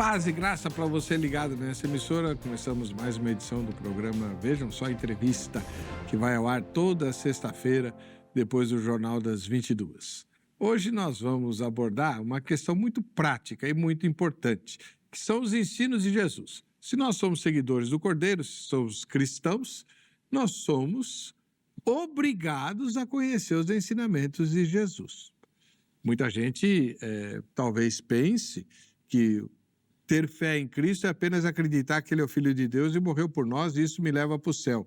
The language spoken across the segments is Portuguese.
Paz e graça para você ligado nessa emissora. Começamos mais uma edição do programa Vejam Só Entrevista, que vai ao ar toda sexta-feira, depois do Jornal das 22. Hoje nós vamos abordar uma questão muito prática e muito importante, que são os ensinos de Jesus. Se nós somos seguidores do Cordeiro, se somos cristãos, nós somos obrigados a conhecer os ensinamentos de Jesus. Muita gente talvez pense que ter fé em Cristo é apenas acreditar que Ele é o Filho de Deus e morreu por nós e isso me leva para o céu.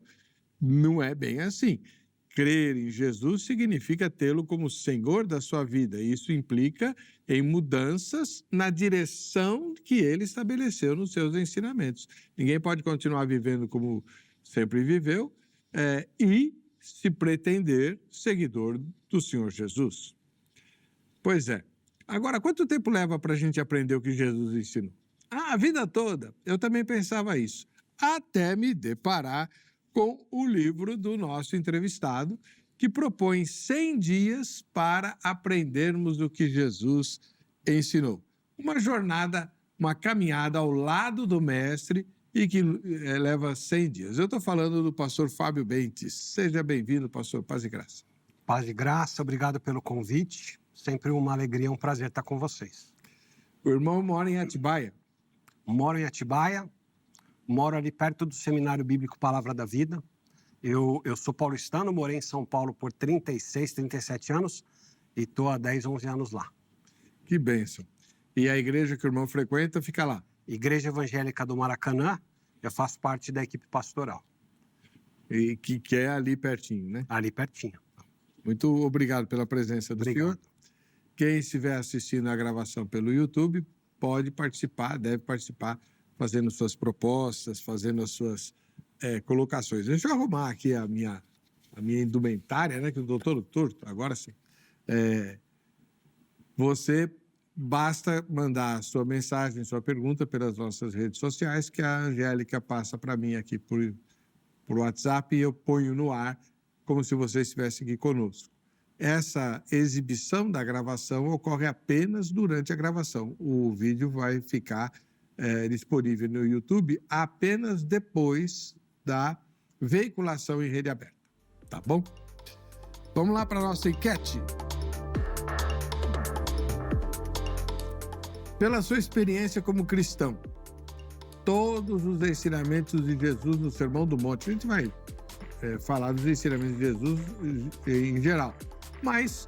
Não é bem assim. Crer em Jesus significa tê-lo como Senhor da sua vida. Isso implica em mudanças na direção que Ele estabeleceu nos seus ensinamentos. Ninguém pode continuar vivendo como sempre viveu e se pretender seguidor do Senhor Jesus. Pois é. Agora, quanto tempo leva para a gente aprender o que Jesus ensinou? A vida toda. Eu também pensava isso. Até me deparar com o livro do nosso entrevistado, que propõe 100 dias para aprendermos o que Jesus ensinou. Uma jornada, uma caminhada ao lado do mestre e que leva 100 dias. Eu estou falando do pastor Fábio Bentes. Seja bem-vindo, pastor. Paz e graça. Paz e graça, obrigado pelo convite. Sempre uma alegria, um prazer estar com vocês. O irmão mora em Atibaia. Moro em Atibaia, moro ali perto do Seminário Bíblico Palavra da Vida. Eu sou paulistano, morei em São Paulo por 36, 37 anos e estou há 10, 11 anos lá. Que bênção. E a igreja que o irmão frequenta fica lá? Igreja Evangélica do Maracanã, eu faço parte da equipe pastoral. E que é ali pertinho, né? Ali pertinho. Muito obrigado pela presença do senhor. Quem estiver assistindo a gravação pelo YouTube pode participar, deve participar, fazendo suas propostas, fazendo as suas colocações. Deixa eu arrumar aqui a minha indumentária, né? Que o doutor Turto, agora sim. Você basta mandar a sua mensagem, sua pergunta pelas nossas redes sociais, que a Angélica passa para mim aqui por WhatsApp e eu ponho no ar como se você estivesse aqui conosco. Essa exibição da gravação ocorre apenas durante a gravação. O vídeo vai ficar disponível no YouTube apenas depois da veiculação em rede aberta. Tá bom? Vamos lá para a nossa enquete. Pela sua experiência como cristão, todos os ensinamentos de Jesus no Sermão do Monte, a gente vai falar dos ensinamentos de Jesus em geral. Mas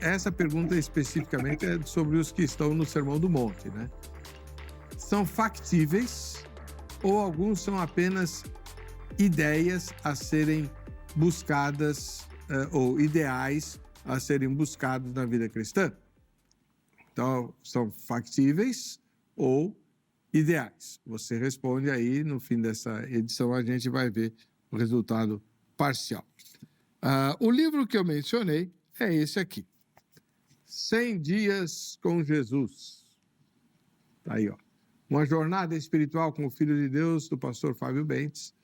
essa pergunta especificamente é sobre os que estão no Sermão do Monte, né? São factíveis ou alguns são apenas ideias a serem buscadas ou ideais a serem buscados na vida cristã? Então, são factíveis ou ideais? Você responde aí, no fim dessa edição a gente vai ver o resultado parcial. O livro que eu mencionei é esse aqui, 100 Dias com Jesus. Tá aí, ó. Uma jornada espiritual com o Filho de Deus, do pastor Fábio Bentes,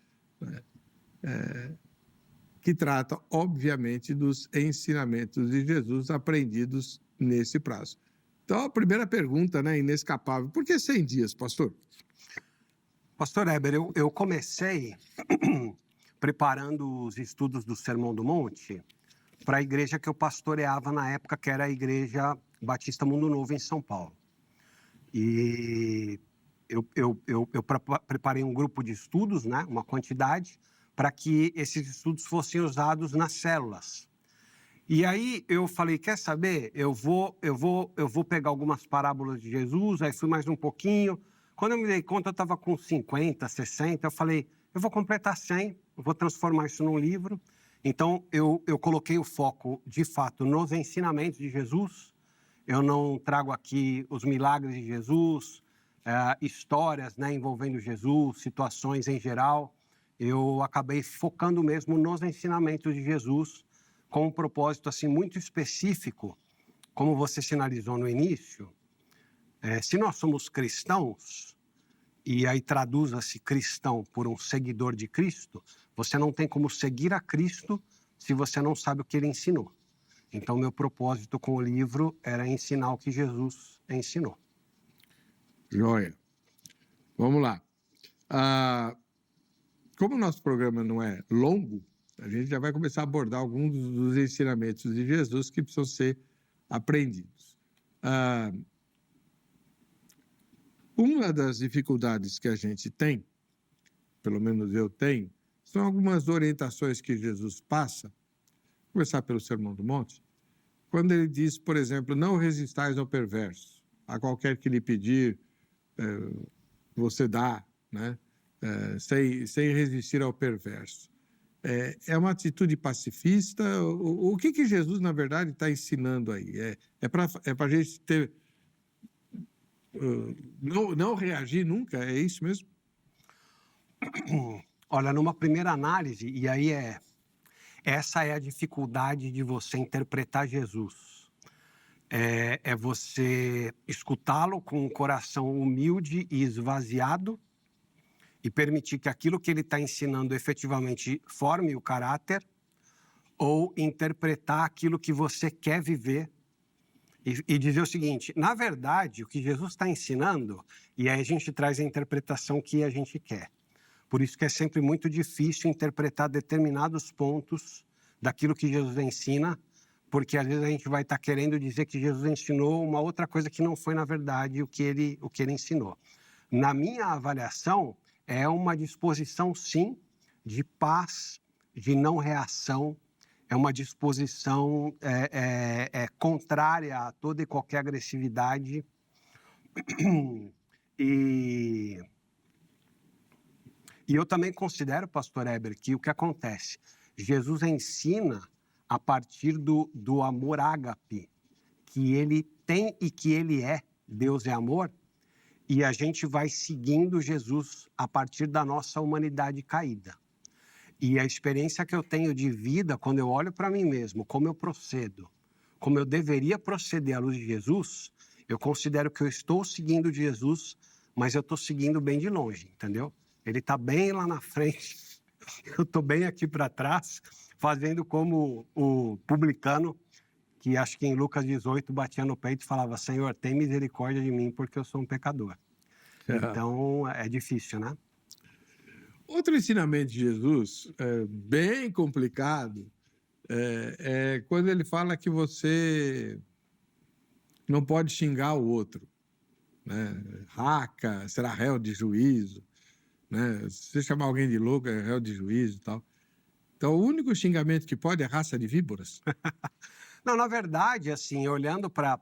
que trata, obviamente, dos ensinamentos de Jesus aprendidos nesse prazo. Então, a primeira pergunta, né, inescapável, por que 100 dias, pastor? Pastor Heber, eu comecei preparando os estudos do Sermão do Monte para a igreja que eu pastoreava na época, que era a Igreja Batista Mundo Novo, em São Paulo. E eu preparei um grupo de estudos, né, uma quantidade, para que esses estudos fossem usados nas células. E aí eu falei, quer saber? Eu vou pegar algumas parábolas de Jesus, aí fui mais um pouquinho. Quando eu me dei conta, eu estava com 50, 60, eu falei, eu vou completar 100, eu vou transformar isso num livro. Então, eu coloquei o foco, de fato, nos ensinamentos de Jesus. Eu não trago aqui os milagres de Jesus, histórias, né, envolvendo Jesus, situações em geral. Eu acabei focando mesmo nos ensinamentos de Jesus, com um propósito assim, muito específico, como você sinalizou no início. Se nós somos cristãos, e aí traduza-se cristão por um seguidor de Cristo, você não tem como seguir a Cristo se você não sabe o que ele ensinou. Então, meu propósito com o livro era ensinar o que Jesus ensinou. Joia. Vamos lá. Como o nosso programa não é longo, a gente já vai começar a abordar alguns dos ensinamentos de Jesus que precisam ser aprendidos. Uma das dificuldades que a gente tem, pelo menos eu tenho, são algumas orientações que Jesus passa, vou começar pelo Sermão do Monte, quando ele diz, por exemplo, não resistais ao perverso, a qualquer que lhe pedir, você dá, né? Sem resistir ao perverso. É uma atitude pacifista? O que Jesus, na verdade, está ensinando aí? É para a gente ter... não reagir nunca? É isso mesmo? Olha, numa primeira análise, e aí essa é a dificuldade de você interpretar Jesus. É você escutá-lo com um coração humilde e esvaziado e permitir que aquilo que ele está ensinando efetivamente forme o caráter, ou interpretar aquilo que você quer viver e dizer o seguinte: na verdade, o que Jesus está ensinando, e aí a gente traz a interpretação que a gente quer. Por isso que é sempre muito difícil interpretar determinados pontos daquilo que Jesus ensina, porque às vezes a gente vai estar querendo dizer que Jesus ensinou uma outra coisa que não foi, na verdade, o que ele ensinou. Na minha avaliação, é uma disposição, sim, de paz, de não reação, é uma disposição contrária a toda e qualquer agressividade. E eu também considero, pastor Heber, que o que acontece? Jesus ensina a partir do amor ágape, que ele tem e que ele é. Deus é amor. E a gente vai seguindo Jesus a partir da nossa humanidade caída. E a experiência que eu tenho de vida, quando eu olho para mim mesmo, como eu procedo, como eu deveria proceder à luz de Jesus, eu considero que eu estou seguindo Jesus, mas eu estou seguindo bem de longe, entendeu? Ele está bem lá na frente, eu estou bem aqui para trás, fazendo como o publicano, que acho que em Lucas 18 batia no peito e falava: Senhor, tem misericórdia de mim porque eu sou um pecador. Então, é difícil, né? Outro ensinamento de Jesus, bem complicado, é quando ele fala que você não pode xingar o outro, né? Raca, será réu de juízo, né? Se você chamar alguém de louco, é réu de juízo e tal. Então, o único xingamento que pode é raça de víboras. Não, na verdade, assim, olhando para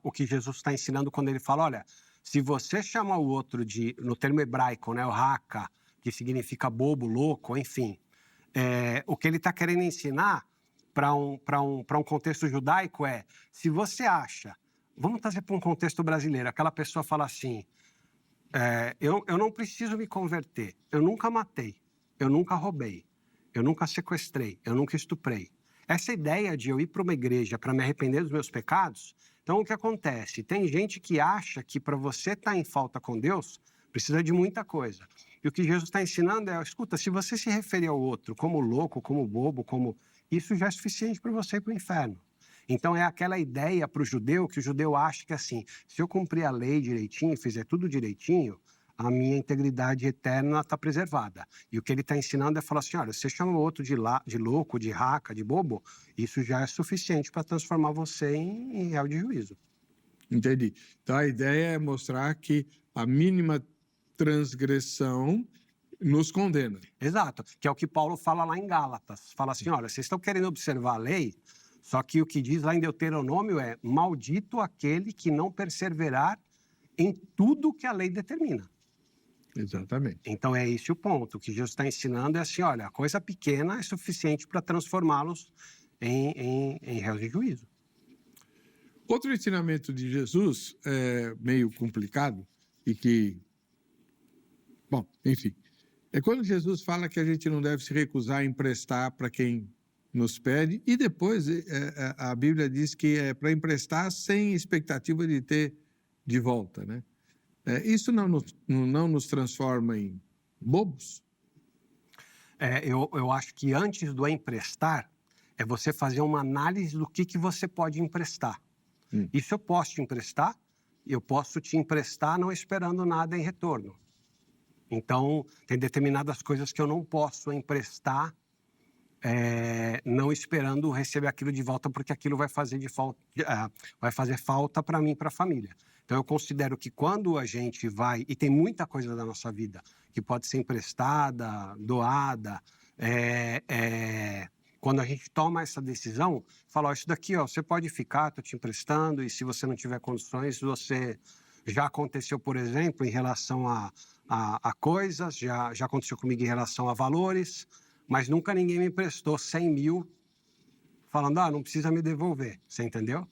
o que Jesus está ensinando quando ele fala, olha, se você chama o outro no termo hebraico, né, o raca, que significa bobo, louco, enfim, o que ele está querendo ensinar para um contexto judaico se você acha, vamos trazer para um contexto brasileiro, aquela pessoa fala assim, eu não preciso me converter, eu nunca matei, eu nunca roubei, eu nunca sequestrei, eu nunca estuprei. Essa ideia de eu ir para uma igreja para me arrepender dos meus pecados, então o que acontece? Tem gente que acha que para você estar em falta com Deus, precisa de muita coisa. E o que Jesus está ensinando escuta, se você se referir ao outro como louco, como bobo, isso já é suficiente para você ir para o inferno. Então é aquela ideia para o judeu, que o judeu acha que assim, se eu cumprir a lei direitinho e fizer tudo direitinho, a minha integridade eterna está preservada. E o que ele está ensinando é falar assim, olha, você chama o outro de louco, de raca, de bobo, isso já é suficiente para transformar você em réu de juízo. Entendi. Então, a ideia é mostrar que a mínima transgressão nos condena. Exato, que é o que Paulo fala lá em Gálatas. Fala assim, olha, vocês estão querendo observar a lei, só que o que diz lá em Deuteronômio é maldito aquele que não perseverar em tudo que a lei determina. Exatamente. Então é esse o ponto. O que Jesus está ensinando é assim, olha, a coisa pequena é suficiente para transformá-los em réus de juízo. Outro ensinamento de Jesus, meio complicado, e que, bom, enfim, é quando Jesus fala que a gente não deve se recusar a emprestar para quem nos pede, e depois a Bíblia diz que é para emprestar sem expectativa de ter de volta, né? Isso não nos transforma em bobos? Eu acho que antes do emprestar, é você fazer uma análise do que você pode emprestar. Isso eu posso te emprestar, eu posso te emprestar não esperando nada em retorno. Então, tem determinadas coisas que eu não posso emprestar não esperando receber aquilo de volta, porque aquilo vai fazer vai fazer falta para mim e para a família. Então, eu considero que quando a gente vai, e tem muita coisa da nossa vida que pode ser emprestada, doada, quando a gente toma essa decisão, fala, isso daqui, você pode ficar, estou te emprestando, e se você não tiver condições, já aconteceu, por exemplo, em relação a coisas, já aconteceu comigo em relação a valores, mas nunca ninguém me emprestou 100 mil falando, não precisa me devolver, você entendeu?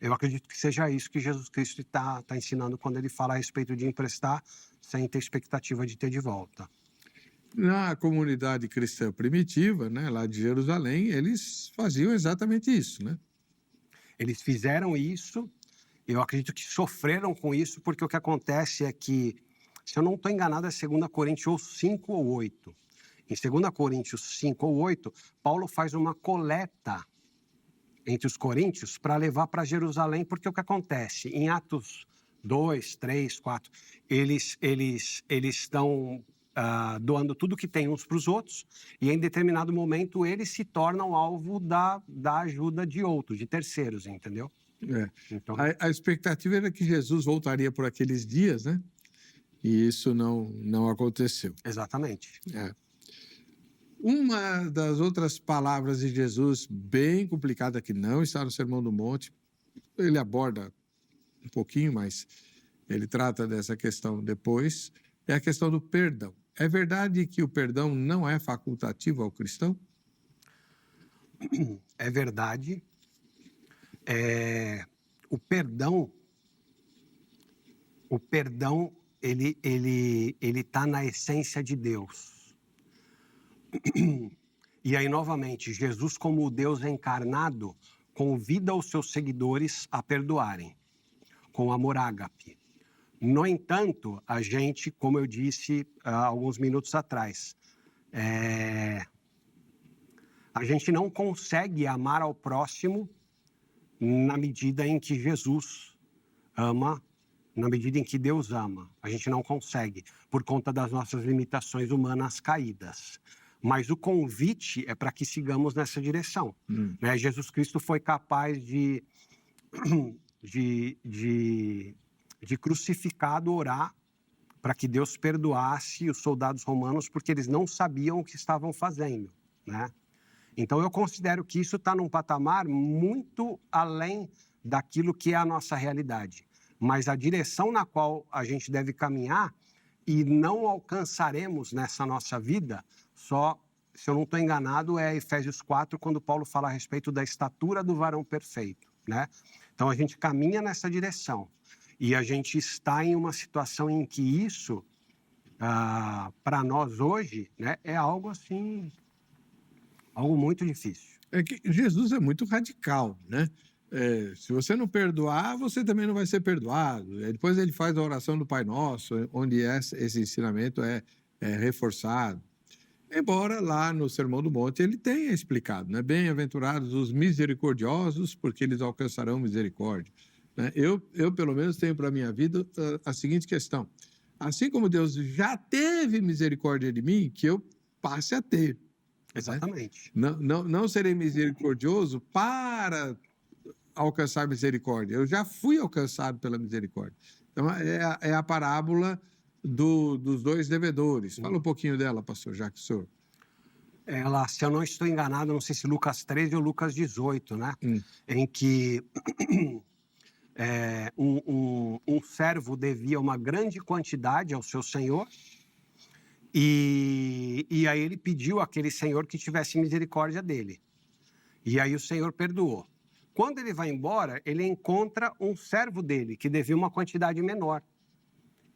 Eu acredito que seja isso que Jesus Cristo está ensinando quando ele fala a respeito de emprestar sem ter expectativa de ter de volta. Na comunidade cristã primitiva, né, lá de Jerusalém, eles faziam exatamente isso, né? Eles fizeram isso, eu acredito que sofreram com isso, porque o que acontece é que, se eu não estou enganado, é 2 Coríntios 5 ou 8. Em 2 Coríntios 5 ou 8, Paulo faz uma coleta entre os coríntios para levar para Jerusalém, porque o que acontece? Em Atos 2, 3, 4, eles estão doando tudo que tem uns para os outros, e em determinado momento eles se tornam alvo da ajuda de outros, de terceiros, entendeu? Então, a expectativa era que Jesus voltaria por aqueles dias, né? E isso não aconteceu. Exatamente. Uma das outras palavras de Jesus, bem complicada, que não está no Sermão do Monte, ele aborda um pouquinho, mas ele trata dessa questão depois, é a questão do perdão. É verdade que o perdão não é facultativo ao cristão? É verdade. O perdão, ele está na essência de Deus. E aí, novamente, Jesus, como o Deus encarnado, convida os seus seguidores a perdoarem, com amor ágape. No entanto, a gente, como eu disse há alguns minutos atrás, a gente não consegue amar ao próximo na medida em que Jesus ama, na medida em que Deus ama. A gente não consegue, por conta das nossas limitações humanas caídas. Mas o convite é para que sigamos nessa direção. Né? Jesus Cristo foi capaz de crucificado orar para que Deus perdoasse os soldados romanos, porque eles não sabiam o que estavam fazendo, né? Então, eu considero que isso está num patamar muito além daquilo que é a nossa realidade. Mas a direção na qual a gente deve caminhar, e não alcançaremos nessa nossa vida, só, se eu não estou enganado, é Efésios 4, quando Paulo fala a respeito da estatura do varão perfeito, né? Então, a gente caminha nessa direção. E a gente está em uma situação em que isso, para nós hoje, né, é algo assim, algo muito difícil. É que Jesus é muito radical, né? Se você não perdoar, você também não vai ser perdoado. Depois ele faz a oração do Pai Nosso, onde esse ensinamento é reforçado. Embora lá no Sermão do Monte ele tenha explicado, né? Bem-aventurados os misericordiosos, porque eles alcançarão misericórdia. Né? Eu, pelo menos, tenho para a minha vida a seguinte questão. Assim como Deus já teve misericórdia de mim, que eu passe a ter. Exatamente. Né? Não serei misericordioso para alcançar misericórdia. Eu já fui alcançado pela misericórdia. Então, é a parábola dos dois devedores. Fala um pouquinho dela, pastor, já que o senhor... Ela, se eu não estou enganado, não sei se Lucas 13 ou Lucas 18, né? Em que um servo devia uma grande quantidade ao seu senhor, e aí ele pediu àquele senhor que tivesse misericórdia dele. E aí o senhor perdoou. Quando ele vai embora, ele encontra um servo dele que devia uma quantidade menor.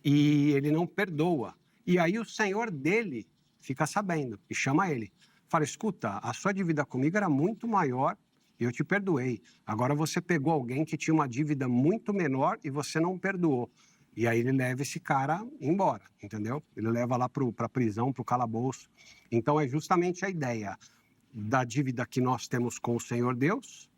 E ele não perdoa. E aí o senhor dele fica sabendo e chama ele. Fala, escuta, a sua dívida comigo era muito maior e eu te perdoei. Agora você pegou alguém que tinha uma dívida muito menor e você não perdoou. E aí ele leva esse cara embora, entendeu? Ele leva lá para a prisão, para o calabouço. Então é justamente a ideia da dívida que nós temos com o Senhor Deus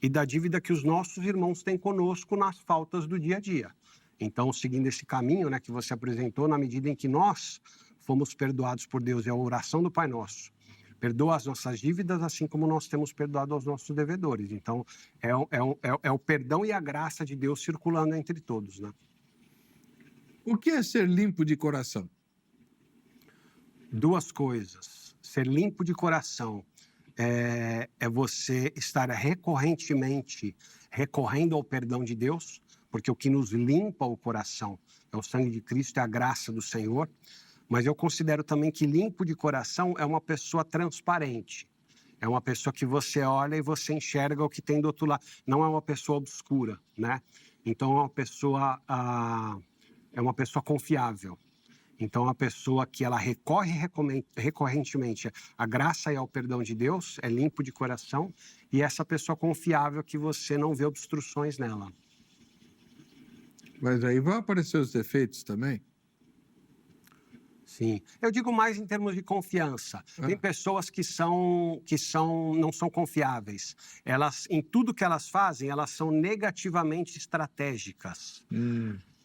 e da dívida que os nossos irmãos têm conosco nas faltas do dia a dia. Então, seguindo esse caminho, né, que você apresentou, na medida em que nós fomos perdoados por Deus, é a oração do Pai Nosso. Perdoa as nossas dívidas, assim como nós temos perdoado aos nossos devedores. Então, é o perdão e a graça de Deus circulando entre todos, né? O que é ser limpo de coração? Duas coisas. Ser limpo de coração é você estar recorrentemente recorrendo ao perdão de Deus, porque o que nos limpa o coração é o sangue de Cristo, é a graça do Senhor. Mas eu considero também que limpo de coração é uma pessoa transparente. É uma pessoa que você olha e você enxerga o que tem do outro lado. Não é uma pessoa obscura, né? Então é uma pessoa confiável. Então, a pessoa que ela recorre recorrentemente à graça e ao perdão de Deus, é limpo de coração, e essa pessoa confiável que você não vê obstruções nela. Mas aí vão aparecer os defeitos também? Sim. Eu digo mais em termos de confiança. Tem pessoas que não são confiáveis. Elas, em tudo que elas fazem, elas são negativamente estratégicas.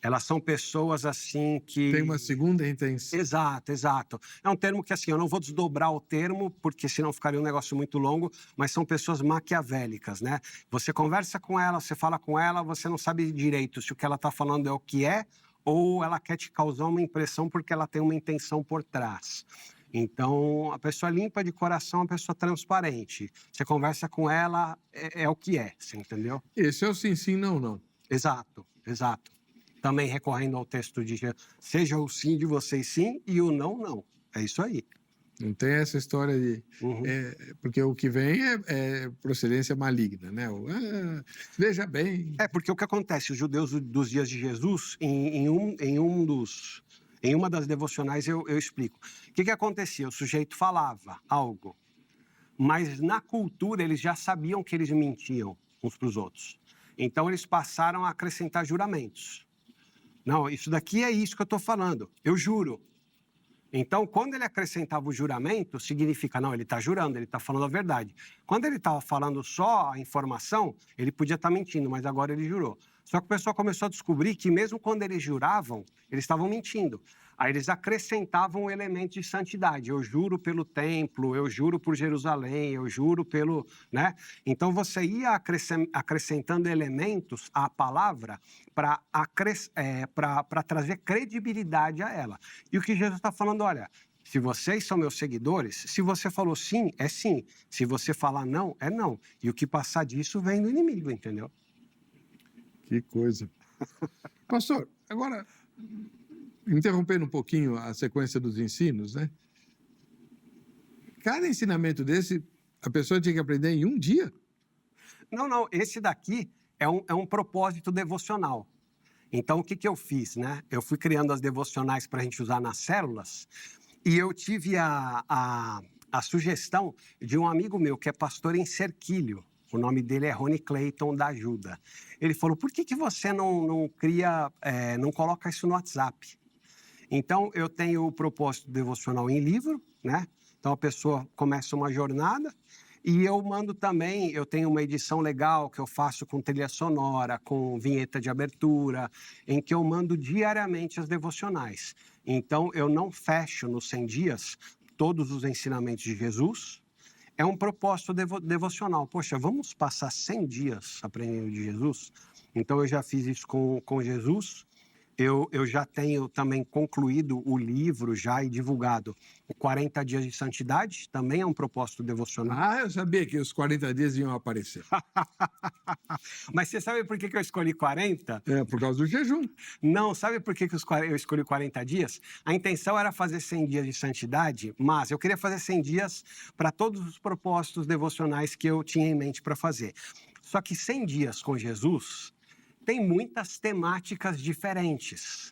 Elas são pessoas assim que... Tem uma segunda intenção. Exato, exato. É um termo que, assim, eu não vou desdobrar o termo, porque senão ficaria um negócio muito longo, mas são pessoas maquiavélicas, né? Você conversa com ela, você fala com ela, você não sabe direito se o que ela está falando é o que é, ou ela quer te causar uma impressão porque ela tem uma intenção por trás. Então, a pessoa limpa de coração é uma pessoa transparente. Você conversa com ela, é o que é, você entendeu? Esse é o sim, sim, não, não. Exato, exato. Também recorrendo ao texto de Jesus, seja o sim de vocês sim e o não, não. É isso aí. Não tem essa história de... porque o que vem é procedência maligna, né? Veja bem... Porque o que acontece, os judeus dos dias de Jesus, em uma das devocionais eu explico. O que acontecia? O sujeito falava algo, mas na cultura eles já sabiam que eles mentiam uns para os outros. Então eles passaram a acrescentar juramentos. Não, isso daqui é isso que eu estou falando, eu juro. Então, quando ele acrescentava o juramento, significa, não, ele está jurando, ele está falando a verdade. Quando ele estava falando só a informação, ele podia estar mentindo, mas agora ele jurou. Só que o pessoal começou a descobrir que mesmo quando eles juravam, eles estavam mentindo. Aí eles acrescentavam o elemento de santidade. Eu juro pelo templo, eu juro por Jerusalém, eu juro pelo... né? Então, você ia acrescentando elementos à palavra para trazer credibilidade a ela. E o que Jesus está falando, olha, se vocês são meus seguidores, se você falou sim, é sim. Se você falar não, é não. E o que passar disso vem do inimigo, entendeu? Que coisa. Pastor, agora... interrompendo um pouquinho a sequência dos ensinos, né? Cada ensinamento desse, a pessoa tinha que aprender em um dia? Não. Esse daqui é um propósito devocional. Então, o que eu fiz, né? Eu fui criando as devocionais para a gente usar nas células e eu tive a sugestão de um amigo meu que é pastor em Serquilho. O nome dele é Rony Clayton da Ajuda. Ele falou, por que você não cria, não coloca isso no WhatsApp? Então, eu tenho o propósito devocional em livro, né? Então, a pessoa começa uma jornada e eu mando também, eu tenho uma edição legal que eu faço com trilha sonora, com vinheta de abertura, em que eu mando diariamente as devocionais. Então, eu não fecho nos 100 dias todos os ensinamentos de Jesus. É um propósito devocional. Poxa, vamos passar 100 dias aprendendo de Jesus? Então, eu já fiz isso com Jesus. Eu já tenho também concluído o livro já e divulgado o 40 Dias de Santidade, também é um propósito devocional. Ah, eu sabia que os 40 dias iam aparecer. Mas você sabe por que eu escolhi 40? É, por causa do jejum. Não, sabe por que eu escolhi 40 dias? A intenção era fazer 100 dias de santidade, mas eu queria fazer 100 dias para todos os propósitos devocionais que eu tinha em mente para fazer. Só que 100 dias com Jesus tem muitas temáticas diferentes.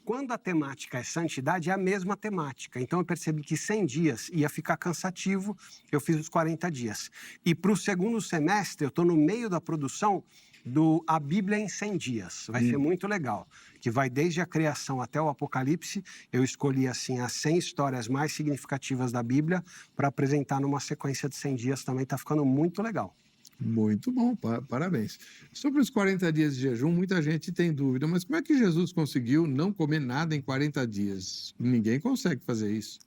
Quando a temática é santidade, é a mesma temática. Então, eu percebi que 100 dias ia ficar cansativo, eu fiz os 40 dias. E para o segundo semestre, eu estou no meio da produção A Bíblia em 100 dias. Vai ser muito legal, que vai desde a criação até o Apocalipse. Eu escolhi, assim, as 100 histórias mais significativas da Bíblia para apresentar numa sequência de 100 dias também. Está ficando muito legal. Muito bom, parabéns. Sobre os 40 dias de jejum, muita gente tem dúvida, mas como é que Jesus conseguiu não comer nada em 40 dias? Ninguém consegue fazer isso.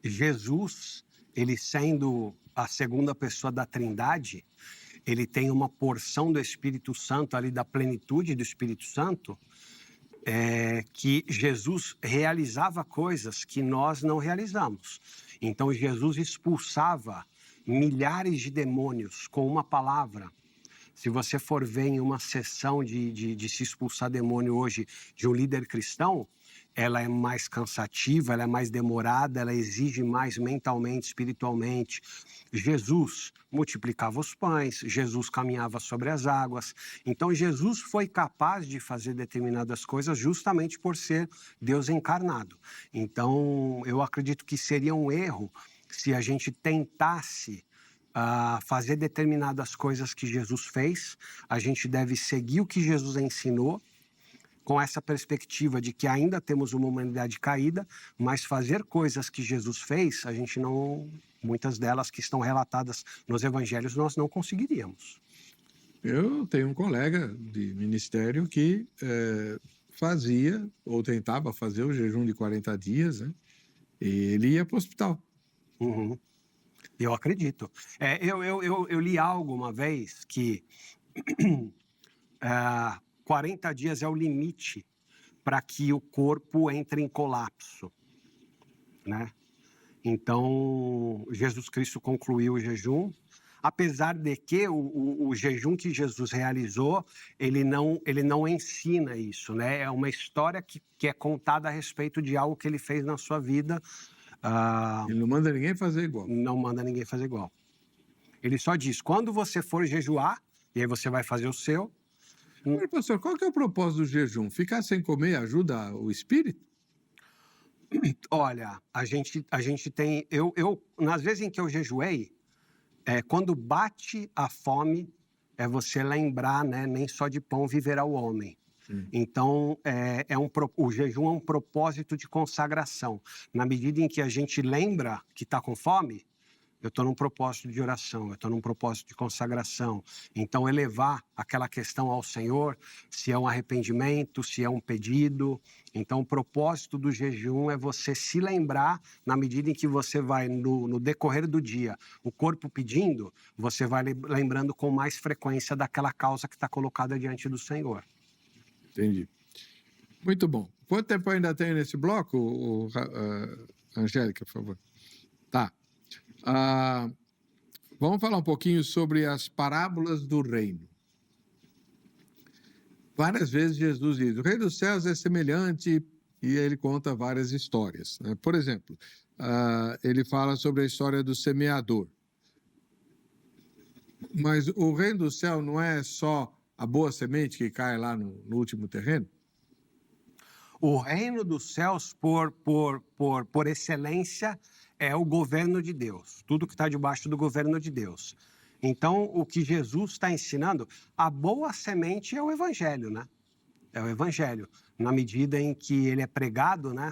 Jesus, ele sendo a segunda pessoa da Trindade, ele tem uma porção do Espírito Santo ali, da plenitude do Espírito Santo, que Jesus realizava coisas que nós não realizamos. Então, Jesus expulsava milhares de demônios com uma palavra. Se você for ver em uma sessão de se expulsar demônio hoje de um líder cristão, ela é mais cansativa, ela é mais demorada, ela exige mais mentalmente, espiritualmente. Jesus multiplicava os pães, Jesus caminhava sobre as águas. Então, Jesus foi capaz de fazer determinadas coisas justamente por ser Deus encarnado. Então, eu acredito que seria um erro se a gente tentasse fazer determinadas coisas que Jesus fez. A gente deve seguir o que Jesus ensinou, com essa perspectiva de que ainda temos uma humanidade caída, mas fazer coisas que Jesus fez, a gente não, muitas delas que estão relatadas nos evangelhos, nós não conseguiríamos. Eu tenho um colega de ministério que fazia ou tentava fazer o jejum de 40 dias, né? E ele ia para o hospital. Uhum. Eu acredito. Eu li algo uma vez que 40 dias é o limite para que o corpo entre em colapso, né? Então, Jesus Cristo concluiu o jejum, apesar de que o jejum que Jesus realizou, ele não ensina isso, né? É uma história que é contada a respeito de algo que ele fez na sua vida. Ele não manda ninguém fazer igual. Não manda ninguém fazer igual. Ele só diz, quando você for jejuar, e aí você vai fazer o seu. Mas, pastor, qual que é o propósito do jejum? Ficar sem comer ajuda o espírito? Olha, a gente tem... nas vezes em que eu jejuei, quando bate a fome, é você lembrar, né? Nem só de pão viverá o homem. Então, o jejum é um propósito de consagração. Na medida em que a gente lembra que está com fome, eu estou num propósito de oração, eu estou num propósito de consagração. Então, elevar aquela questão ao Senhor, se é um arrependimento, se é um pedido. Então, o propósito do jejum é você se lembrar, na medida em que você vai, no decorrer do dia, o corpo pedindo, você vai lembrando com mais frequência daquela causa que está colocada diante do Senhor. Entendi. Muito bom. Quanto tempo ainda tem nesse bloco, Angélica, por favor? Tá. Vamos falar um pouquinho sobre as parábolas do reino. Várias vezes Jesus diz, o reino dos céus é semelhante, e ele conta várias histórias, né? Por exemplo, ele fala sobre a história do semeador. Mas o reino do céu não é só a boa semente que cai lá no último terreno? O reino dos céus, por excelência, é o governo de Deus. Tudo que está debaixo do governo de Deus. Então, o que Jesus está ensinando, a boa semente é o evangelho, né? É o evangelho. Na medida em que ele é pregado, né?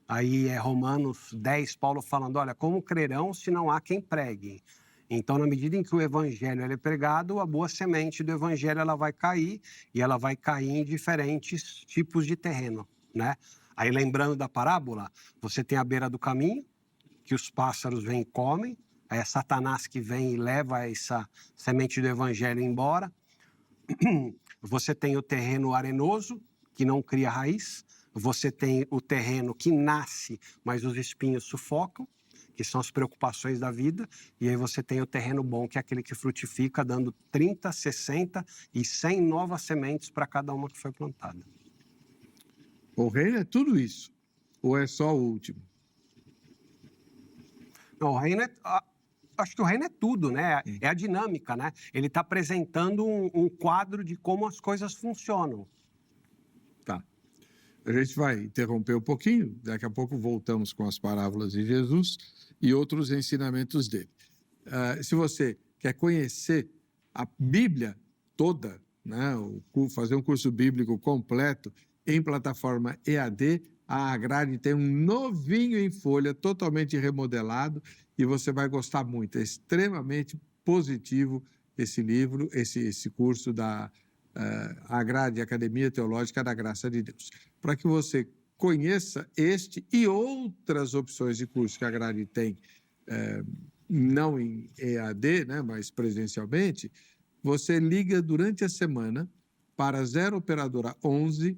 Aí é Romanos 10, Paulo falando, olha, como crerão se não há quem pregue? Então, na medida em que o evangelho é pregado, a boa semente do evangelho ela vai cair, e ela vai cair em diferentes tipos de terreno, né? Aí, lembrando da parábola, você tem a beira do caminho, que os pássaros vêm e comem, aí é Satanás que vem e leva essa semente do evangelho embora. Você tem o terreno arenoso, que não cria raiz. Você tem o terreno que nasce, mas os espinhos sufocam, que são as preocupações da vida. E aí você tem o terreno bom, que é aquele que frutifica, dando 30, 60 e 100 novas sementes para cada uma que foi plantada. O reino é tudo isso? Ou é só o último? Não, o reino acho que o reino é tudo, né? É a dinâmica, né? Ele está apresentando um quadro de como as coisas funcionam. Tá. A gente vai interromper um pouquinho, daqui a pouco voltamos com as parábolas de Jesus e outros ensinamentos dele. Se você quer conhecer a Bíblia toda, né? Fazer um curso bíblico completo em plataforma EAD, a Agrade tem um novinho em folha, totalmente remodelado, e você vai gostar muito. É extremamente positivo esse livro, esse curso da Agrade Academia Teológica da Graça de Deus, para que você conheça este e outras opções de curso que a Agrade tem, não em EAD, né, mas presencialmente. Você liga durante a semana para 0 operadora 11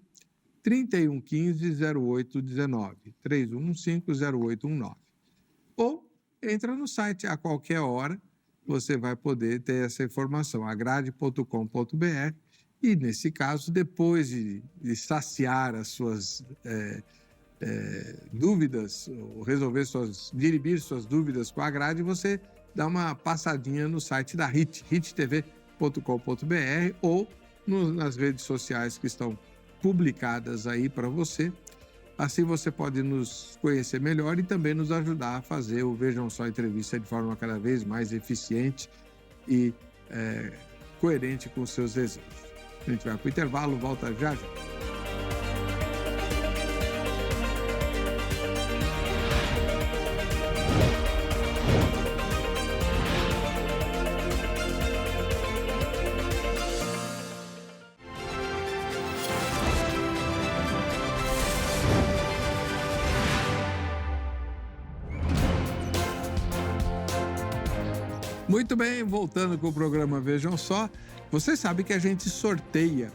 3115 0819, 3115 0819. Ou entra no site a qualquer hora, você vai poder ter essa informação, agrade.com.br, e nesse caso, depois de saciar as suas dúvidas, ou dirimir suas dúvidas com a Agrade, você dá uma passadinha no site da HIT, hittv.com.br, ou nas redes sociais que estão publicadas aí para você. Assim você pode nos conhecer melhor e também nos ajudar a fazer o Vejam Só Entrevista de forma cada vez mais eficiente e coerente com os seus desejos. A gente vai para o intervalo, volta já já. Muito bem, voltando com o programa Vejam Só, você sabe que a gente sorteia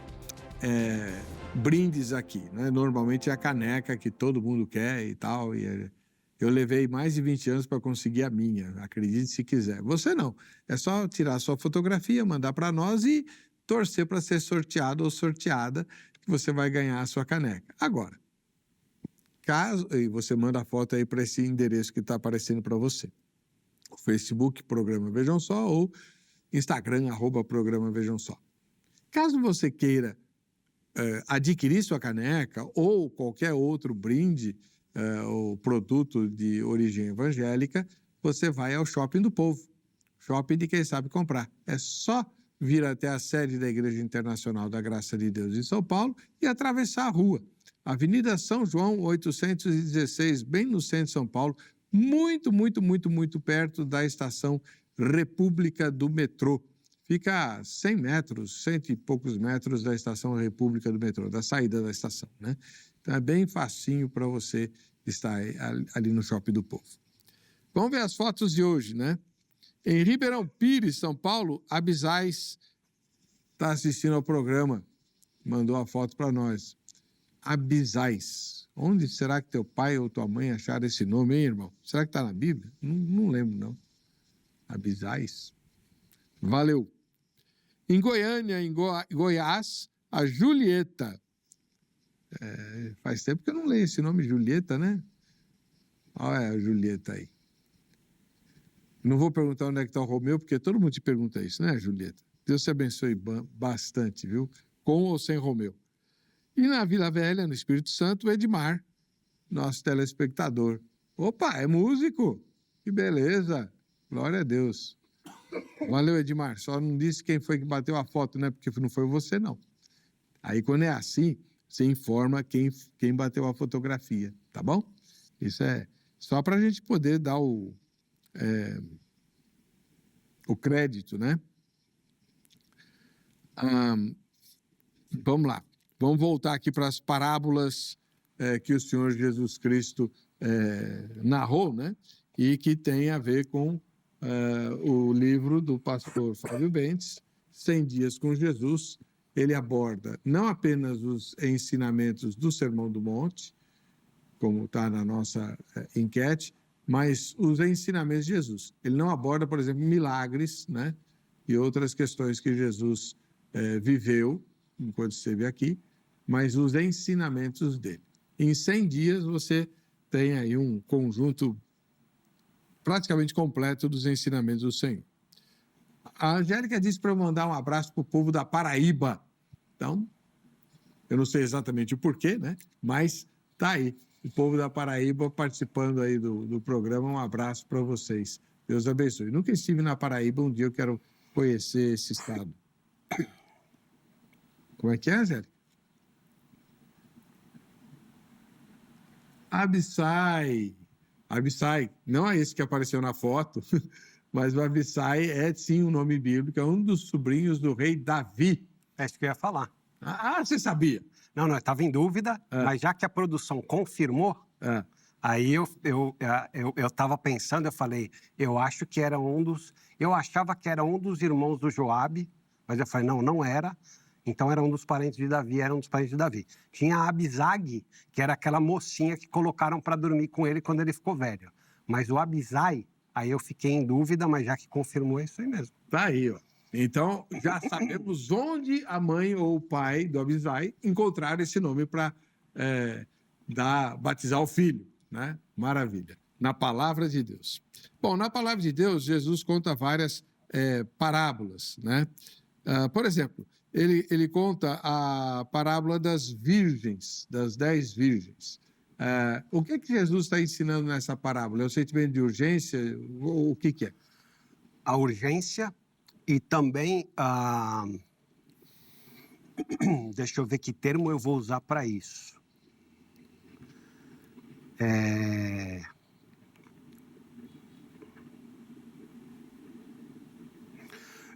brindes aqui, né? Normalmente é a caneca que todo mundo quer e tal, e eu levei mais de 20 anos para conseguir a minha, acredite se quiser. Você não, é só tirar a sua fotografia, mandar para nós e torcer para ser sorteado ou sorteada, que você vai ganhar a sua caneca. Agora, e você manda a foto aí para esse endereço que está aparecendo para você. Facebook, Programa Vejam Só, ou Instagram, @Programa Vejam Só. Caso você queira adquirir sua caneca ou qualquer outro brinde ou produto de origem evangélica, você vai ao Shopping do Povo, shopping de quem sabe comprar. É só vir até a sede da Igreja Internacional da Graça de Deus em São Paulo e atravessar a rua. Avenida São João, 816, bem no centro de São Paulo, muito, muito, muito, muito perto da estação República do metrô. Fica a 100 metros, 100 e poucos metros da estação República do metrô, da saída da estação, né? Então é bem facinho para você estar ali no Shopping do Povo. Vamos ver as fotos de hoje, né? Em Ribeirão Pires, São Paulo, a Bisais está assistindo ao programa, mandou a foto para nós. A Bisais. Onde será que teu pai ou tua mãe acharam esse nome, hein, irmão? Será que está na Bíblia? Não lembro, não. Abisais. Valeu. Em Goiânia, em Goiás, a Julieta. Faz tempo que eu não leio esse nome, Julieta, né? Olha a Julieta aí. Não vou perguntar onde é que está o Romeu, porque todo mundo te pergunta isso, né, Julieta? Deus te abençoe bastante, viu? Com ou sem Romeu. E na Vila Velha, no Espírito Santo, o Edmar, nosso telespectador. Opa, é músico? Que beleza! Glória a Deus. Valeu, Edmar. Só não disse quem foi que bateu a foto, né? Porque não foi você, não. Aí, quando é assim, você informa quem bateu a fotografia, tá bom? Isso é só para a gente poder dar o crédito, né? Vamos lá. Vamos voltar aqui para as parábolas que o Senhor Jesus Cristo narrou, né? E que tem a ver com o livro do pastor Fábio Bentes, 100 Dias com Jesus. Ele aborda não apenas os ensinamentos do Sermão do Monte, como está na nossa enquete, mas os ensinamentos de Jesus. Ele não aborda, por exemplo, milagres, né? E outras questões que Jesus viveu enquanto esteve aqui, mas os ensinamentos dele. Em 100 dias você tem aí um conjunto praticamente completo dos ensinamentos do Senhor. A Angélica disse para eu mandar um abraço para o povo da Paraíba. Então, eu não sei exatamente o porquê, né? Mas tá aí, o povo da Paraíba participando aí do programa. Um abraço para vocês. Deus abençoe. Nunca estive na Paraíba, um dia eu quero conhecer esse estado. Como é que é, Angélica? Abissai, não é esse que apareceu na foto, Mas o Abissai é, sim, um nome bíblico, é um dos sobrinhos do rei Davi. É isso que eu ia falar. Você sabia? Não, eu estava em dúvida, mas já que a produção confirmou, aí eu estava pensando, eu falei, eu acho que era eu achava que era um dos irmãos do Joabe, mas eu falei, não era. Então era um dos parentes de Davi, Tinha a Abisag, que era aquela mocinha que colocaram para dormir com ele quando ele ficou velho. Mas o Abisai, aí eu fiquei em dúvida, mas já que confirmou, é isso aí mesmo. Tá aí, ó. Então, já sabemos onde a mãe ou o pai do Abisai encontraram esse nome para batizar o filho, né? Maravilha. Na palavra de Deus. Bom, na palavra de Deus, Jesus conta várias parábolas, né? Por exemplo, ele conta a parábola das virgens, das 10 virgens. O que Jesus está ensinando nessa parábola? É o sentimento de urgência? O que é? A urgência e também deixa eu ver que termo eu vou usar para isso.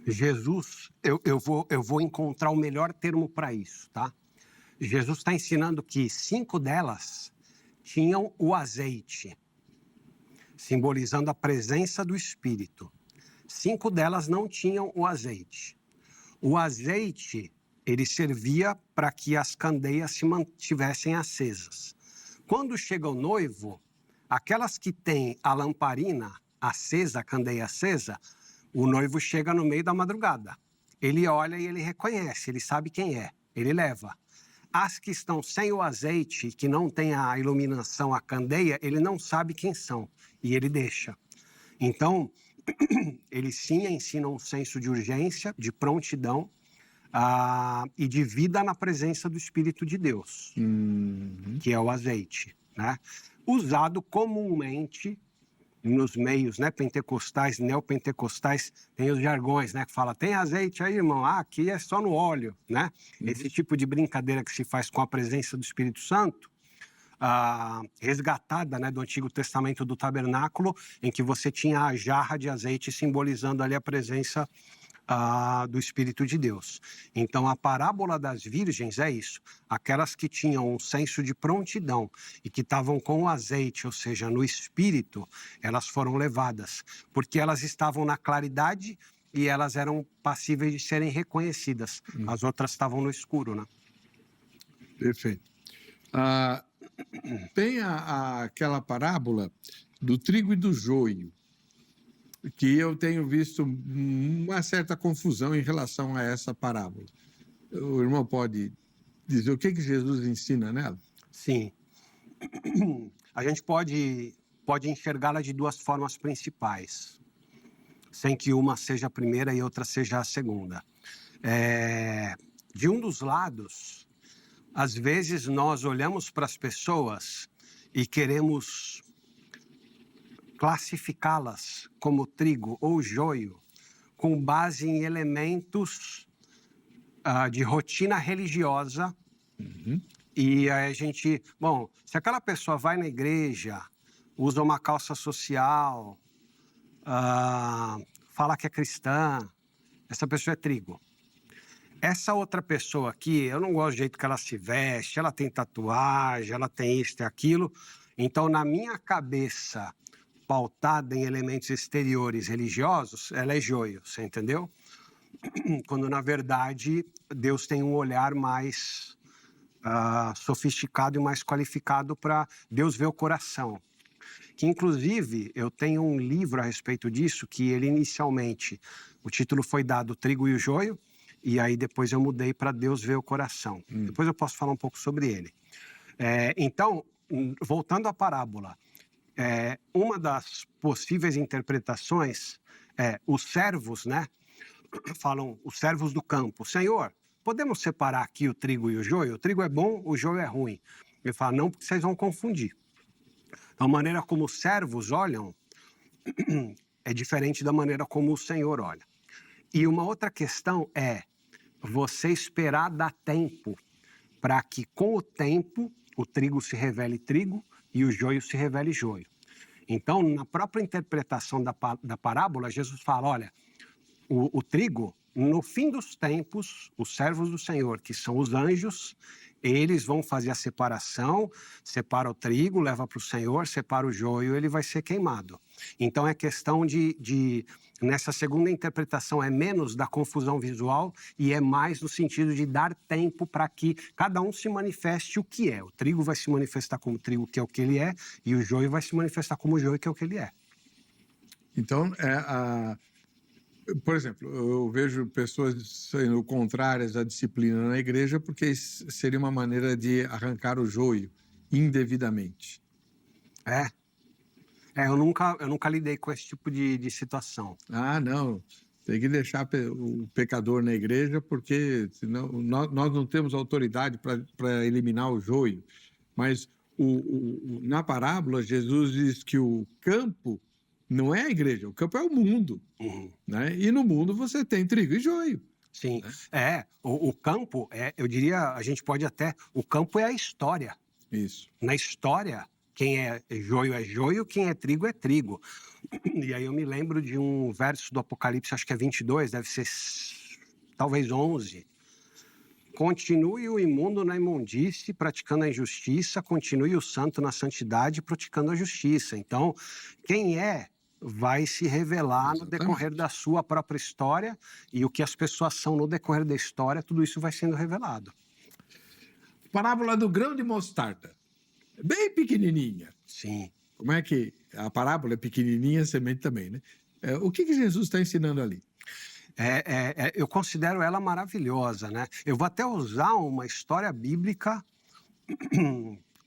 Jesus, eu vou encontrar o melhor termo para isso, tá? Jesus está ensinando que 5 delas tinham o azeite, simbolizando a presença do Espírito. 5 delas não tinham o azeite. O azeite, ele servia para que as candeias se mantivessem acesas. Quando chega o noivo, aquelas que têm a lamparina acesa, a candeia acesa, o noivo chega no meio da madrugada. Ele olha e ele reconhece, ele sabe quem é, ele leva. As que estão sem o azeite, que não tem a iluminação, a candeia, ele não sabe quem são e ele deixa. Então, ele sim ensina um senso de urgência, de prontidão e de vida na presença do Espírito de Deus, que é o azeite, né? Usado comumente nos meios, né, pentecostais, neopentecostais, tem os jargões, né, que fala, tem azeite aí, irmão? Aqui é só no óleo, né? Esse tipo de brincadeira que se faz com a presença do Espírito Santo, resgatada, né, do Antigo Testamento do tabernáculo, em que você tinha a jarra de azeite simbolizando ali a presença do Espírito de Deus. Então, a parábola das virgens é isso. Aquelas que tinham um senso de prontidão e que estavam com o azeite, ou seja, no Espírito, elas foram levadas, porque elas estavam na claridade e elas eram passíveis de serem reconhecidas. As outras estavam no escuro, né? Perfeito. Tem aquela parábola do trigo e do joio, que eu tenho visto uma certa confusão em relação a essa parábola. O irmão pode dizer o que Jesus ensina nela? Sim. A gente pode enxergá-la de 2 formas principais, sem que uma seja a primeira e outra seja a segunda. De um dos lados, às vezes nós olhamos para as pessoas e queremos classificá-las como trigo ou joio com base em elementos de rotina religiosa. E aí a gente... Bom, se aquela pessoa vai na igreja, usa uma calça social, fala que é cristã, essa pessoa é trigo. Essa outra pessoa aqui, eu não gosto do jeito que ela se veste, ela tem tatuagem, ela tem isso e aquilo. Então, na minha cabeça, pautada em elementos exteriores religiosos, ela é joio, você entendeu? Quando, na verdade, Deus tem um olhar mais sofisticado e mais qualificado para Deus ver o coração. Que, inclusive, eu tenho um livro a respeito disso, que ele inicialmente, o título foi dado Trigo e o Joio, e aí depois eu mudei para Deus ver o coração. Depois eu posso falar um pouco sobre ele. Então, voltando à parábola, uma das possíveis interpretações os servos, né? Falam, os servos do campo, Senhor, podemos separar aqui o trigo e o joio? O trigo é bom, o joio é ruim. Ele fala, não, porque vocês vão confundir. Então, a maneira como os servos olham é diferente da maneira como o Senhor olha. E uma outra questão é você esperar dar tempo para que, com o tempo, o trigo se revele trigo e o joio se revele joio. Então, na própria interpretação da parábola, Jesus fala, olha, o trigo, no fim dos tempos, os servos do Senhor, que são os anjos, eles vão fazer a separação, separa o trigo, leva para o Senhor, separa o joio, ele vai ser queimado. Então é questão nessa segunda interpretação, é menos da confusão visual e é mais no sentido de dar tempo para que cada um se manifeste o que é. O trigo vai se manifestar como trigo, que é o que ele é, e o joio vai se manifestar como joio, que é o que ele é. Então, por exemplo, eu vejo pessoas sendo contrárias à disciplina na igreja porque isso seria uma maneira de arrancar o joio indevidamente. Eu nunca lidei com esse tipo de situação. Ah, não, tem que deixar o pecador na igreja porque senão nós não temos autoridade para eliminar o joio. Mas na parábola, Jesus diz que o campo não é a igreja, o campo é o mundo. Uhum. Né? E no mundo você tem trigo e joio. Sim, o campo, eu diria, a gente pode até, o campo é a história. Isso. Na história, quem é joio, quem é trigo. E aí eu me lembro de um verso do Apocalipse, acho que é 22, deve ser talvez 11. Continue o imundo na imundície, praticando a injustiça, continue o santo na santidade, praticando a justiça. Então, quem vai se revelar no decorrer da sua própria história, e o que as pessoas são no decorrer da história, tudo isso vai sendo revelado. Parábola do grão de mostarda. Bem pequenininha. Sim. Como é que a parábola é pequenininha, a semente também, né? O que Jesus está ensinando ali? Eu considero ela maravilhosa, né? Eu vou até usar uma história bíblica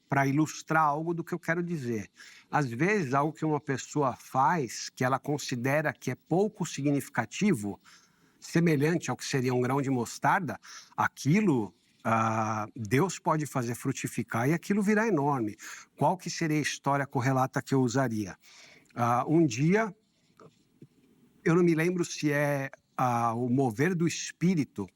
para ilustrar algo do que eu quero dizer. Às vezes, algo que uma pessoa faz, que ela considera que é pouco significativo, semelhante ao que seria um grão de mostarda, aquilo Deus pode fazer frutificar e aquilo virá enorme. Qual que seria a história correlata que eu usaria? Um dia, eu não me lembro se é o mover do Espírito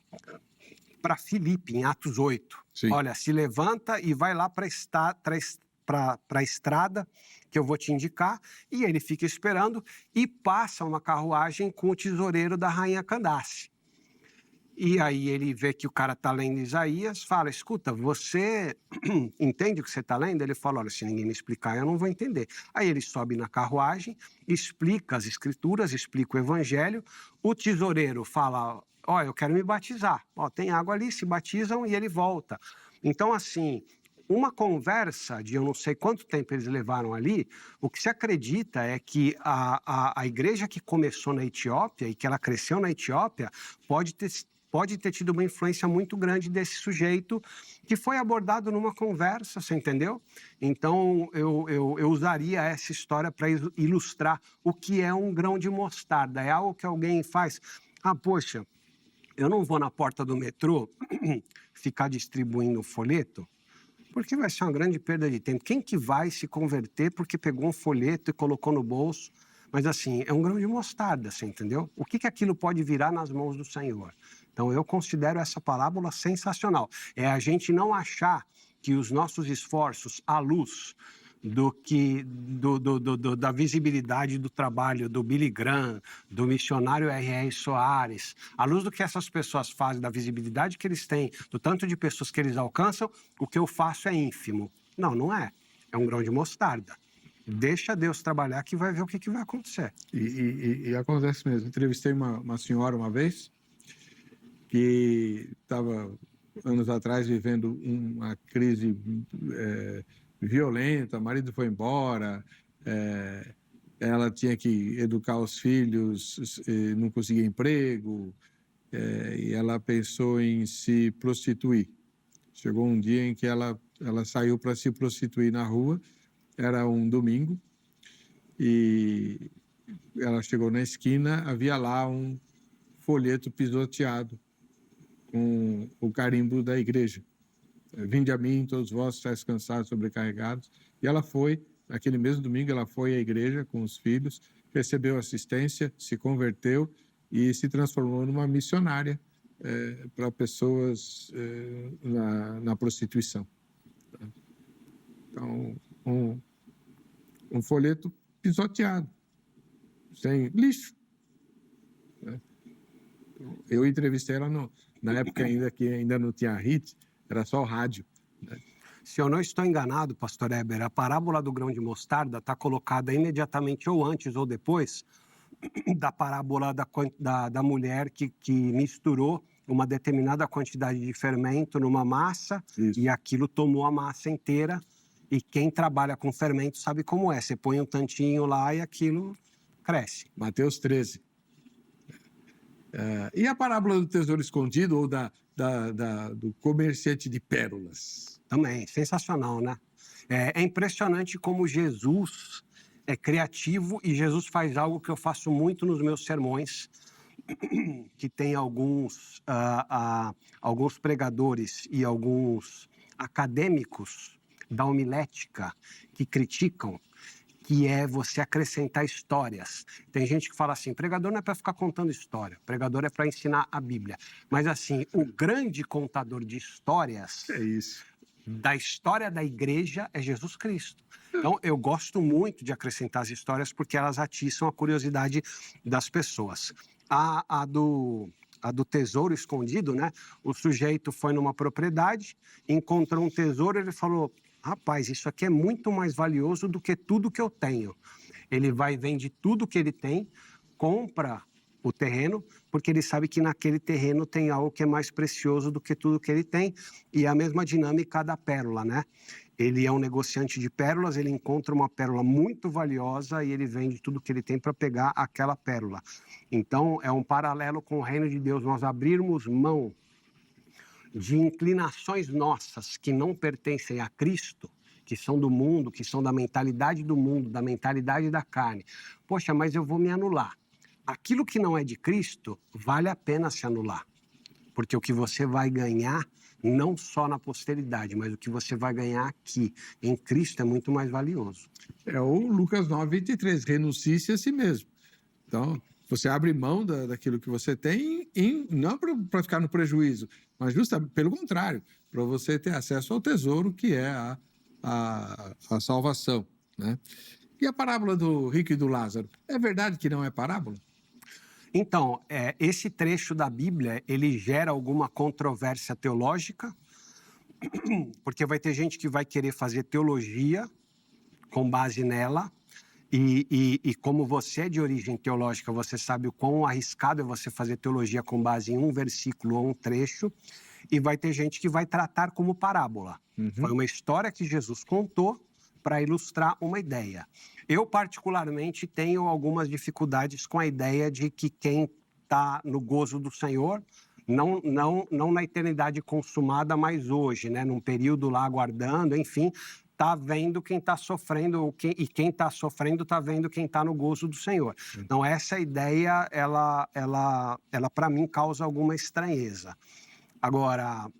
para Filipe, em Atos 8. Sim. Olha, se levanta e vai lá para a estrada que eu vou te indicar, e ele fica esperando e passa uma carruagem com o tesoureiro da rainha Candace. E aí ele vê que o cara está lendo Isaías, fala, escuta, você entende o que você está lendo? Ele fala, olha, se ninguém me explicar, eu não vou entender. Aí ele sobe na carruagem, explica as escrituras, explica o evangelho, o tesoureiro fala, ó, eu quero me batizar, ó, tem água ali, se batizam e ele volta. Então, assim, uma conversa de eu não sei quanto tempo eles levaram ali, o que se acredita é que a igreja que começou na Etiópia e que ela cresceu na Etiópia pode ter tido uma influência muito grande desse sujeito que foi abordado numa conversa, você entendeu? Então, eu usaria essa história para ilustrar o que é um grão de mostarda. É algo que alguém faz. Poxa, eu não vou na porta do metrô ficar distribuindo folheto, porque vai ser uma grande perda de tempo. Quem que vai se converter porque pegou um folheto e colocou no bolso? Mas, assim, é um grão de mostarda, você entendeu? O que aquilo pode virar nas mãos do Senhor? Então, eu considero essa parábola sensacional. É a gente não achar que os nossos esforços à luz da visibilidade do trabalho do Billy Graham, do missionário R.R. Soares, à luz do que essas pessoas fazem, da visibilidade que eles têm, do tanto de pessoas que eles alcançam, o que eu faço é ínfimo. Não, não é. É um grão de mostarda. Deixa Deus trabalhar que vai ver o que vai acontecer. E acontece mesmo. Entrevistei uma senhora uma vez que estava, anos atrás, vivendo uma crise violenta, o marido foi embora, ela tinha que educar os filhos, não conseguia emprego, e ela pensou em se prostituir. Chegou um dia em que ela saiu para se prostituir na rua, era um domingo, e ela chegou na esquina, havia lá um folheto pisoteado com o carimbo da igreja. Vinde a mim, todos vós estáis cansados, sobrecarregados. E ela foi, naquele mesmo domingo, ela foi à igreja com os filhos, recebeu assistência, se converteu e se transformou numa missionária para pessoas na prostituição. Então, um folheto pisoteado, sem lixo. Eu entrevistei ela na época ainda que ainda não tinha HIT, era só o rádio. Né? Se eu não estou enganado, pastor Heber, a parábola do grão de mostarda está colocada imediatamente ou antes ou depois da parábola da mulher que misturou uma determinada quantidade de fermento numa massa. Isso. E aquilo tomou a massa inteira. E quem trabalha com fermento sabe como é. Você põe um tantinho lá e aquilo cresce. Mateus 13. E a parábola do tesouro escondido ou do comerciante de pérolas? Também, sensacional, né? É impressionante como Jesus é criativo e Jesus faz algo que eu faço muito nos meus sermões, que tem alguns pregadores e alguns acadêmicos da homilética que criticam, que é você acrescentar histórias. Tem gente que fala assim, pregador não é para ficar contando história, pregador é para ensinar a Bíblia. Mas assim, o grande contador de histórias da história da igreja é Jesus Cristo. Então, eu gosto muito de acrescentar as histórias porque elas atiçam a curiosidade das pessoas. A do tesouro escondido, né? O sujeito foi numa propriedade, encontrou um tesouro, ele falou... Rapaz, isso aqui é muito mais valioso do que tudo que eu tenho. Ele vai e vende tudo que ele tem, compra o terreno, porque ele sabe que naquele terreno tem algo que é mais precioso do que tudo que ele tem. E a mesma dinâmica da pérola, né? Ele é um negociante de pérolas, ele encontra uma pérola muito valiosa e ele vende tudo que ele tem para pegar aquela pérola. Então, é um paralelo com o reino de Deus, nós abrirmos mão de inclinações nossas que não pertencem a Cristo, que são do mundo, que são da mentalidade do mundo, da mentalidade da carne. Poxa, mas eu vou me anular. Aquilo que não é de Cristo, vale a pena se anular. Porque o que você vai ganhar, não só na posteridade, mas o que você vai ganhar aqui, em Cristo, é muito mais valioso. É o Lucas 9:23, renuncie-se a si mesmo. Então... Você abre mão daquilo que você tem, não para ficar no prejuízo, mas justamente pelo contrário, para você ter acesso ao tesouro que é a salvação. Né? E a parábola do rico e do Lázaro? É verdade que não é parábola? Então, esse trecho da Bíblia, ele gera alguma controvérsia teológica, porque vai ter gente que vai querer fazer teologia com base nela. E como você é de origem teológica, você sabe o quão arriscado é você fazer teologia com base em um versículo ou um trecho, e vai ter gente que vai tratar como parábola. Foi uma história que Jesus contou para ilustrar uma ideia. Eu, particularmente, tenho algumas dificuldades com a ideia de que quem está no gozo do Senhor, não na eternidade consumada, mas hoje, né, num período lá aguardando, enfim... está vendo quem está sofrendo, e quem está sofrendo está vendo quem está no gozo do Senhor. Então, essa ideia, ela para mim, causa alguma estranheza. Agora,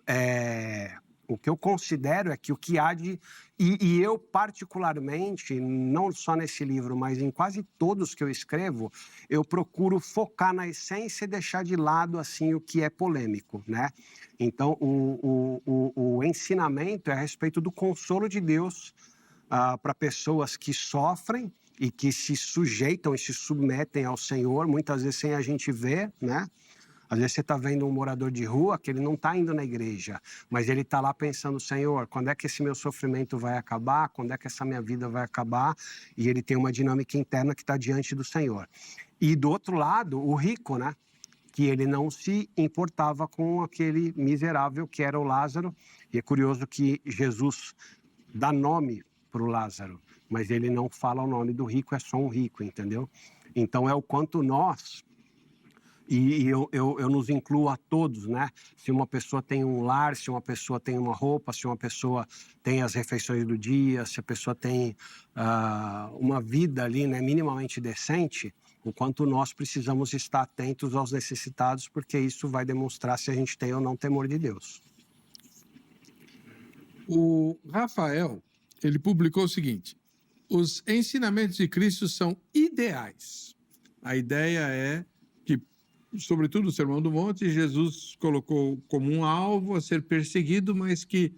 o que eu considero é que o que há de... E eu, particularmente, não só nesse livro, mas em quase todos que eu escrevo, eu procuro focar na essência e deixar de lado, assim, o que é polêmico, né? Então, o ensinamento é a respeito do consolo de Deus para pessoas que sofrem e que se sujeitam e se submetem ao Senhor, muitas vezes sem a gente ver, né? Às vezes você está vendo um morador de rua que ele não está indo na igreja, mas ele está lá pensando, Senhor, quando é que esse meu sofrimento vai acabar? Quando é que essa minha vida vai acabar? E ele tem uma dinâmica interna que está diante do Senhor. E do outro lado, o rico, né? Que ele não se importava com aquele miserável que era o Lázaro. E é curioso que Jesus dá nome para o Lázaro, mas ele não fala o nome do rico, é só um rico, entendeu? Então é o quanto nós... E eu nos incluo a todos, né? Se uma pessoa tem um lar, se uma pessoa tem uma roupa, se uma pessoa tem as refeições do dia, se a pessoa tem uma vida ali, né, minimamente decente, o quanto nós precisamos estar atentos aos necessitados, porque isso vai demonstrar se a gente tem ou não temor de Deus. O Rafael, ele publicou o seguinte: os ensinamentos de Cristo são ideais. A ideia é que, sobretudo o Sermão do Monte, Jesus colocou como um alvo a ser perseguido, mas que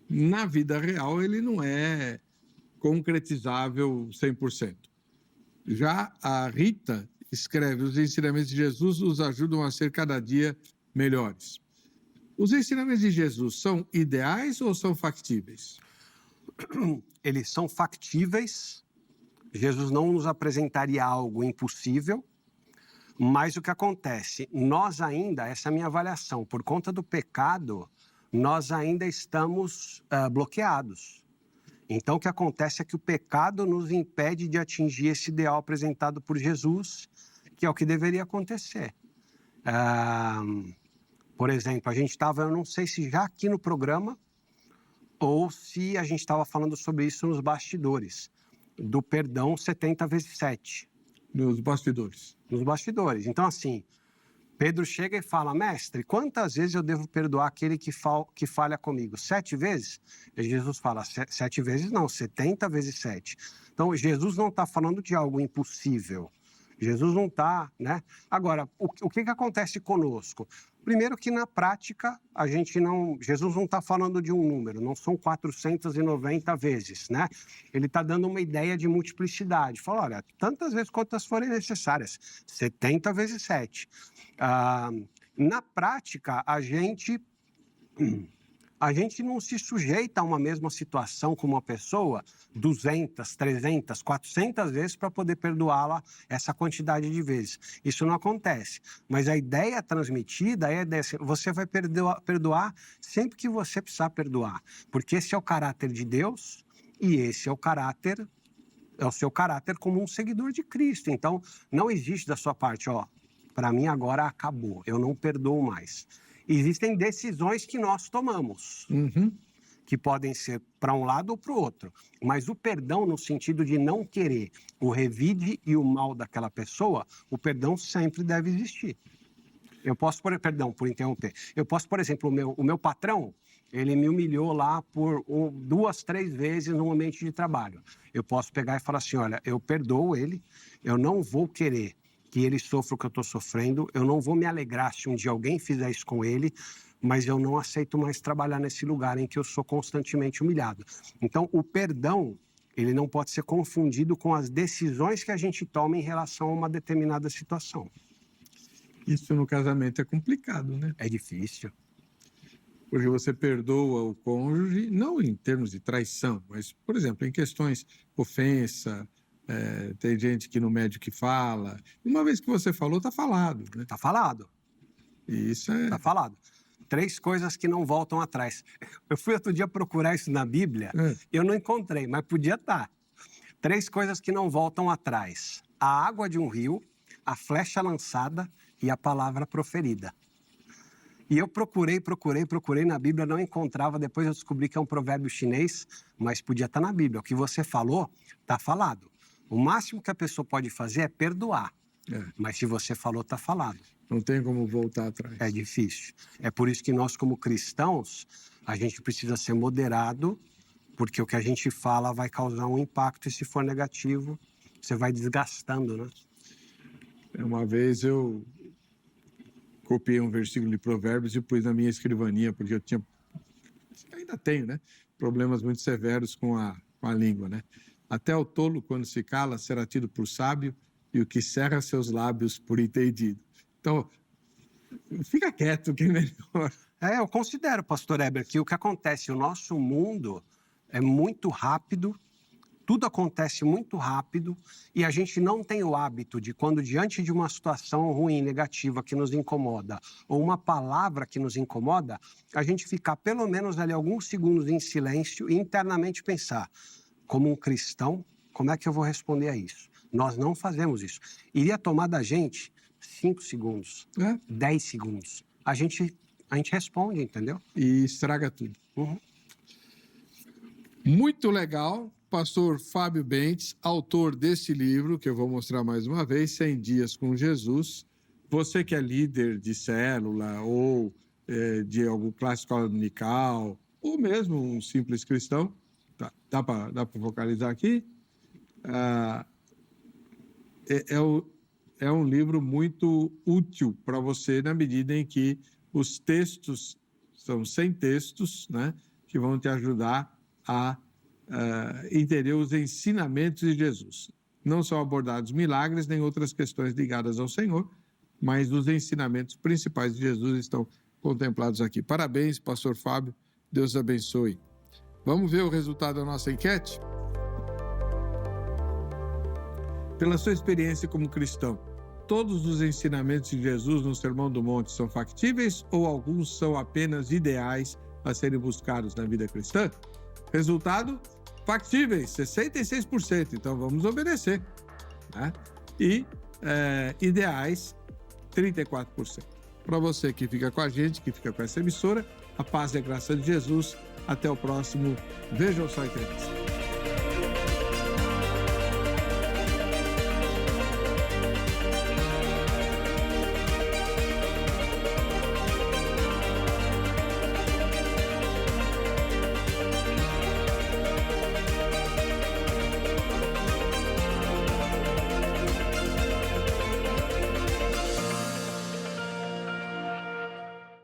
na vida real ele não é concretizável 100%. Já a Rita escreve: os ensinamentos de Jesus nos ajudam a ser cada dia melhores. Os ensinamentos de Jesus são ideais ou são factíveis? Eles são factíveis. Jesus não nos apresentaria algo impossível, mas o que acontece? Nós ainda, essa é a minha avaliação, por conta do pecado, nós ainda estamos bloqueados. Então, o que acontece é que o pecado nos impede de atingir esse ideal apresentado por Jesus, que é o que deveria acontecer. Por exemplo, a gente estava, eu não sei se já aqui no programa, ou se a gente estava falando sobre isso nos bastidores, do perdão 70 vezes 7. Nos bastidores. Nos bastidores. Então, assim, Pedro chega e fala: mestre, quantas vezes eu devo perdoar aquele que falha comigo? 7 vezes? E Jesus fala: 7 vezes não, 70 vezes 7. Então, Jesus não está falando de algo impossível. Jesus não está, né? Agora, o que acontece conosco? Primeiro que na prática, Jesus não está falando de um número, não são 490 vezes, né? Ele está dando uma ideia de multiplicidade. Fala: olha, tantas vezes quantas forem necessárias, 70 vezes 7. Na prática, a gente não se sujeita a uma mesma situação com uma pessoa 200, 300, 400 vezes para poder perdoá-la essa quantidade de vezes. Isso não acontece. Mas a ideia transmitida é dessa: você vai perdoar sempre que você precisar perdoar. Porque esse é o caráter de Deus e esse é o seu caráter como um seguidor de Cristo. Então, não existe da sua parte: para mim agora acabou, eu não perdoo mais. Existem decisões que nós tomamos, que podem ser para um lado ou para o outro. Mas o perdão, no sentido de não querer o revide e o mal daquela pessoa, o perdão sempre deve existir. Perdão por interromper. Eu posso, por exemplo, o meu patrão, ele me humilhou lá por 2, 3 vezes no ambiente de trabalho. Eu posso pegar e falar assim: olha, eu perdoo ele, eu não vou querer que ele sofra o que eu estou sofrendo, eu não vou me alegrar se um dia alguém fizer isso com ele, mas eu não aceito mais trabalhar nesse lugar em que eu sou constantemente humilhado. Então, o perdão, ele não pode ser confundido com as decisões que a gente toma em relação a uma determinada situação. Isso no casamento é complicado, né? É difícil. Porque você perdoa o cônjuge, não em termos de traição, mas, por exemplo, em questões ofensa. Tem gente que não mede o que fala. Uma vez que você falou, está falado, né? Está falado. Isso é... Está falado. 3 coisas que não voltam atrás. Eu fui outro dia procurar isso na Bíblia, eu não encontrei, mas podia estar. 3 coisas que não voltam atrás: a água de um rio, a flecha lançada e a palavra proferida. E eu procurei na Bíblia, não encontrava. Depois eu descobri que é um provérbio chinês, mas podia estar na Bíblia. O que você falou, está falado. O máximo que a pessoa pode fazer é perdoar. Mas se você falou, está falado. Não tem como voltar atrás. É difícil. É por isso que nós, como cristãos, a gente precisa ser moderado, porque o que a gente fala vai causar um impacto, e se for negativo, você vai desgastando, né? Uma vez eu copiei um versículo de Provérbios e pus na minha escrivaninha, porque eu ainda tenho, né? Problemas muito severos com a língua, né? Até o tolo, quando se cala, será tido por sábio, e o que cerra seus lábios por entendido. Então, fica quieto, que é melhor. Eu considero, pastor Heber, que o que acontece, o nosso mundo é muito rápido, tudo acontece muito rápido, e a gente não tem o hábito de, quando diante de uma situação ruim, negativa, que nos incomoda, ou uma palavra que nos incomoda, a gente ficar pelo menos ali alguns segundos em silêncio e internamente pensar: como um cristão, como é que eu vou responder a isso? Nós não fazemos isso. Iria tomar da gente 5 segundos, 10 segundos. A gente responde, entendeu? E estraga tudo. Muito legal. Pastor Fábio Bentes, autor desse livro, que eu vou mostrar mais uma vez, 100 Dias com Jesus. Você que é líder de célula ou de algum classe dominical, ou mesmo um simples cristão, dá para focalizar aqui? É um livro muito útil para você, na medida em que os textos são 100 textos, né, que vão te ajudar a entender os ensinamentos de Jesus. não são abordados milagres nem outras questões ligadas ao Senhor, mas os ensinamentos principais de Jesus estão contemplados aqui. Parabéns, pastor Fábio, Deus abençoe. Vamos ver o resultado da nossa enquete? Pela sua experiência como cristão, todos os ensinamentos de Jesus no Sermão do Monte são factíveis ou alguns são apenas ideais a serem buscados na vida cristã? Resultado, factíveis, 66%, então vamos obedecer, né? E ideais, 34%. Para você que fica com a gente, que fica com essa emissora, a paz e a graça de Jesus. Até o próximo Vejam Só Entrevista.